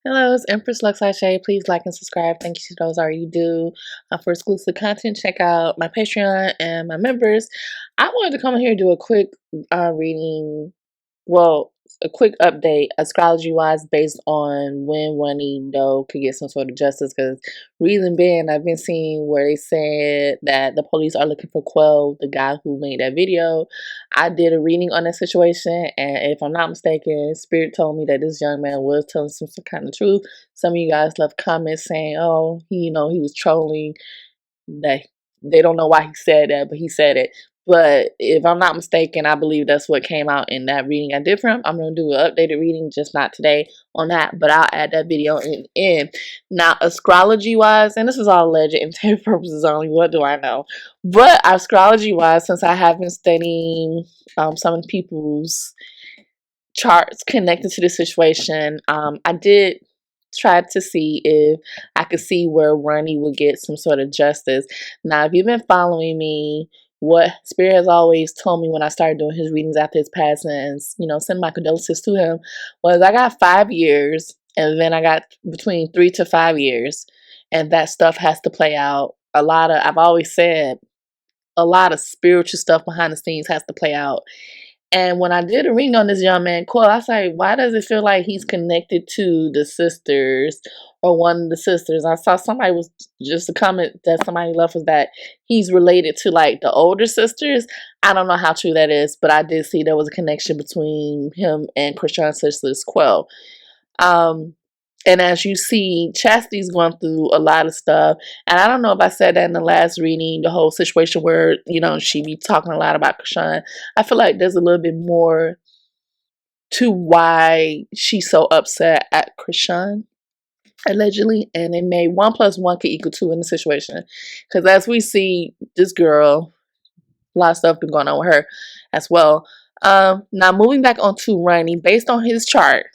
Hello, it's Empress LuxAse. Please like and subscribe. Thank you to those already do. For exclusive content, check out my Patreon and my members. I wanted to come here and do a quick reading. Well, a quick update, astrology wise, based on when Ronny Doe could get some sort of justice. Because reason being, I've been seeing where they said that the police are looking for Quell, the guy who made that video. I did a reading on that situation, and if I'm not mistaken, Spirit told me that this young man was telling some kind of truth. Some of you guys left comments saying, "Oh, he was trolling." That they don't know why he said that, but he said it. But if I'm not mistaken, I believe that's what came out in that reading I did for him. I'm going to do an updated reading, just not today on that, but I'll add that video in. Now, astrology-wise, and this is all alleged and purposes only, what do I know? But astrology-wise, since I have been studying some people's charts connected to the situation, I did try to see if I could see where Ronny would get some sort of justice. Now, if you've been following me, what Spirit has always told me when I started doing his readings after his passing, and send my condolences to him, was I got 5 years, and then I got between 3 to 5 years, and that stuff has to play out. I've always said, a lot of spiritual stuff behind the scenes has to play out. And when I did a reading on this young man, Cole, I was like, why does it feel like he's connected to the sisters or one of the sisters? I saw somebody was just a comment that somebody left was that he's related to like the older sisters. I don't know how true that is, but I did see there was a connection between him and Krishan's sisters, Quell. And as you see, Chastity's going through a lot of stuff. And I don't know if I said that in the last reading, the whole situation where, she be talking a lot about Krishan. I feel like there's a little bit more to why she's so upset at Krishan, allegedly. And it made 1 plus 1 could equal 2 in the situation. Because as we see, this girl, a lot of stuff been going on with her as well. Now, moving back onto Ronny, based on his chart,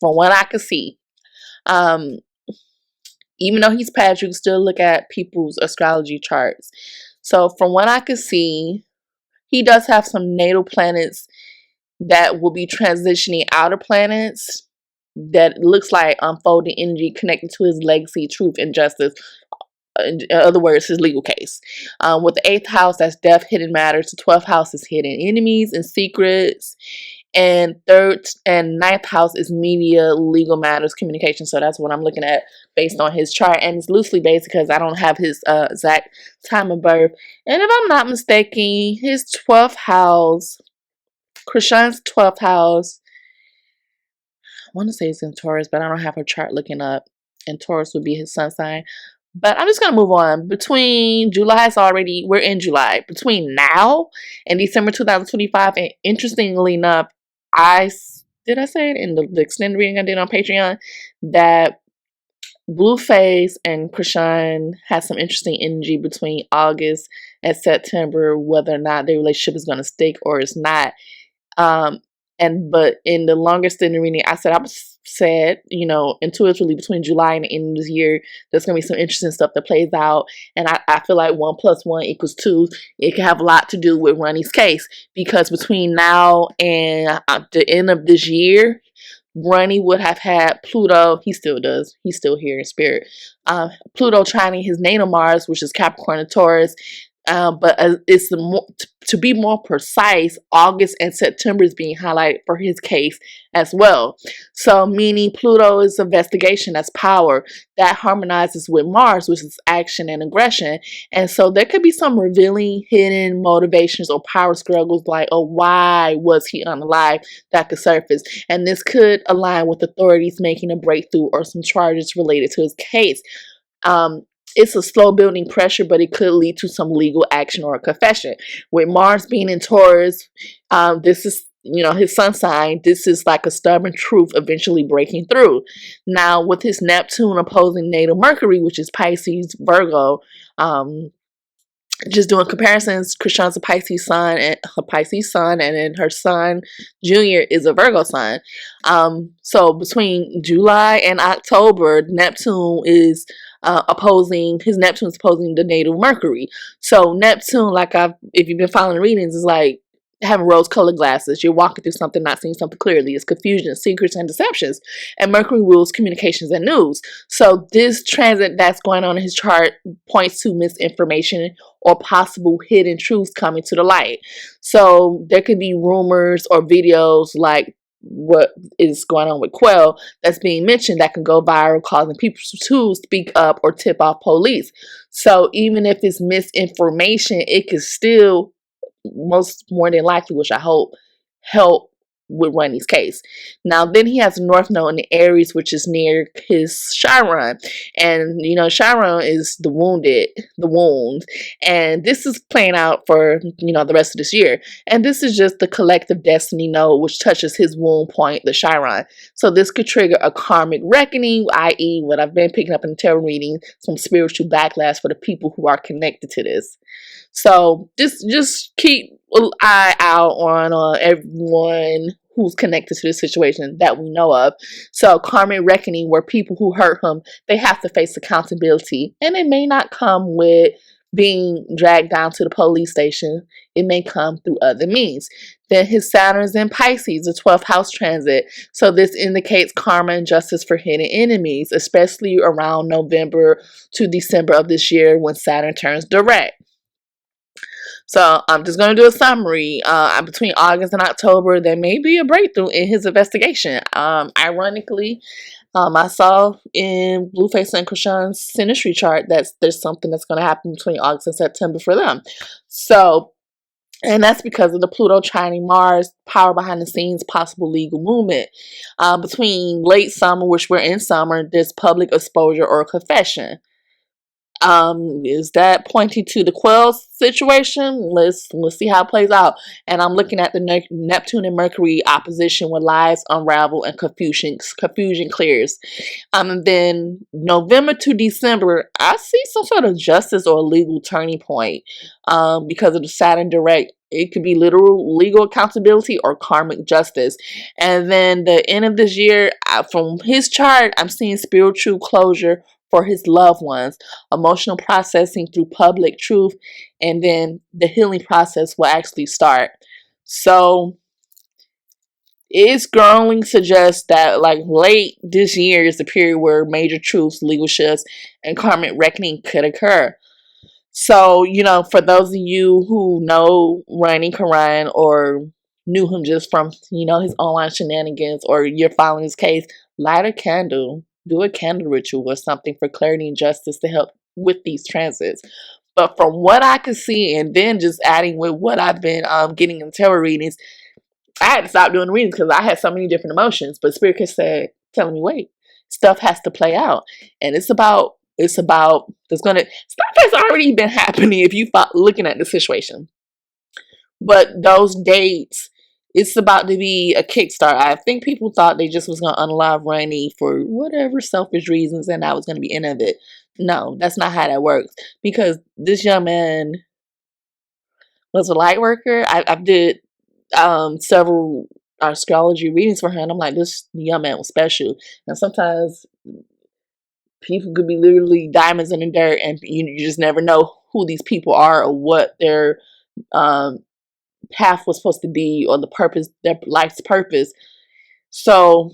from what I could see, even though he's past, you can still look at people's astrology charts. So from what I could see, he does have some natal planets that will be transitioning outer planets that looks like unfolding energy connected to his legacy, truth, and justice. In other words, his legal case. With the 8th house, that's death, hidden matters. The 12th house is hidden enemies and secrets. And 3rd and 9th house is media, legal matters, communication. So that's what I'm looking at based on his chart. And it's loosely based because I don't have his exact time of birth. And if I'm not mistaken, his 12th house, Krishan's 12th house, I want to say it's in Taurus, but I don't have her chart looking up. And Taurus would be his sun sign. But I'm just going to move on. We're in July. Between now and December 2025, and interestingly enough, did I say it in the extended reading I did on Patreon, that Blueface and Krishan had some interesting energy between August and September, whether or not their relationship is going to stick or it's not. But in the longest extended reading, I said, intuitively between July and the end of this year, there's going to be some interesting stuff that plays out. And I feel like 1 plus 1 equals 2. It can have a lot to do with Ronny's case, because between now and the end of this year, Ronny would have had Pluto. He still does. He's still here in spirit. Pluto trining his natal Mars, which is Capricorn and Taurus. But it's to be more precise, August and September is being highlighted for his case as well. So meaning Pluto is investigation, that's power, that harmonizes with Mars, which is action and aggression. And so there could be some revealing hidden motivations or power struggles, like, oh, why was he unalive, that could surface. And this could align with authorities making a breakthrough or some charges related to his case. It's a slow building pressure, but it could lead to some legal action or a confession. With Mars being in Taurus, this is, his sun sign. This is like a stubborn truth eventually breaking through. Now, with his Neptune opposing natal Mercury, which is Pisces, Virgo, just doing comparisons, Krishan's a Pisces sun, and then her son Junior is a Virgo sun. So between July and October, Neptune is opposing the natal Mercury. So Neptune, if you've been following the readings, is like having rose-colored glasses. You're walking through something, not seeing something clearly. It's confusion, secrets, and deceptions. And Mercury rules communications and news. So this transit that's going on in his chart points to misinformation or possible hidden truths coming to the light. So there could be rumors or videos like what is going on with Quell that's being mentioned that can go viral, causing people to speak up or tip off police. So even if it's misinformation, it could still, most more than likely, which I hope, help with Ronnie's case. Now then he has North Node in the Aries, which is near his Chiron. And you know, Chiron is the wounded, the wound. And this is playing out for, you know, the rest of this year. And this is just the collective destiny node, which touches his wound point, the Chiron. So this could trigger a karmic reckoning, i.e. what I've been picking up in the tarot reading, some spiritual backlash for the people who are connected to this. So just keep an eye out on everyone who's connected to this situation that we know of. So karmic reckoning, where people who hurt him, they have to face accountability. And it may not come with being dragged down to the police station. It may come through other means. Then his Saturn's in Pisces, the 12th house transit. So this indicates karma and justice for hidden enemies, especially around November to December of this year when Saturn turns direct. So I'm just going to do a summary. Between August and October, there may be a breakthrough in his investigation. Ironically, I saw in Blueface and Krishan's synastry chart that there's something that's going to happen between August and September for them. So, and that's because of the Pluto trining Mars, power behind the scenes, possible legal movement. Between late summer, which we're in summer, there's public exposure or confession. Is that pointing to the Quell situation? Let's see how it plays out. And I'm looking at the Neptune and Mercury opposition where lies unravel and confusion clears. And then November to December, I see some sort of justice or legal turning point. Because of the Saturn direct. It could be literal legal accountability or karmic justice. And then the end of this year, from his chart, I'm seeing spiritual closure for his loved ones, emotional processing through public truth, and then the healing process will actually start. So it's strongly suggests that like late this year is the period where major truths, legal shifts, and karmic reckoning could occur. So, you know, for those of you who know Ronny Karan or knew him just from, you know, his online shenanigans, or you're following his case, light a candle. Do a candle ritual or something for clarity and justice to help with these transits. But from what I could see, and then just adding with what I've been getting in tarot readings, I had to stop doing readings because I had so many different emotions. But Spirit kept telling me, wait, stuff has to play out. And it's about, stuff has already been happening if you looking at the situation. But those dates, it's about to be a kickstart. I think people thought they just was going to unalive Ronny for whatever selfish reasons and that was going to be end of it. No, that's not how that works. Because this young man was a light worker. I did several astrology readings for her, and I'm like, this young man was special. And sometimes people could be literally diamonds in the dirt, and you just never know who these people are or what their path was supposed to be, or the purpose, their life's purpose. So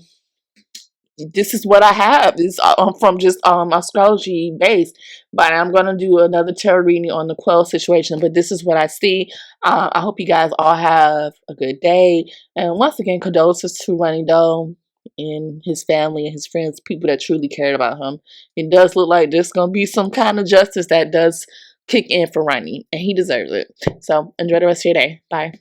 this is what I have. It's from just astrology based, but I'm gonna do another tarot reading on the Quell situation. But this is what I see. I hope you guys all have a good day, and once again, condolences to Ronny Doe and his family and his friends, people that truly cared about him. It does look like there's gonna be some kind of justice that does kick in for Ronny, and he deserves it. So enjoy the rest of your day. Bye.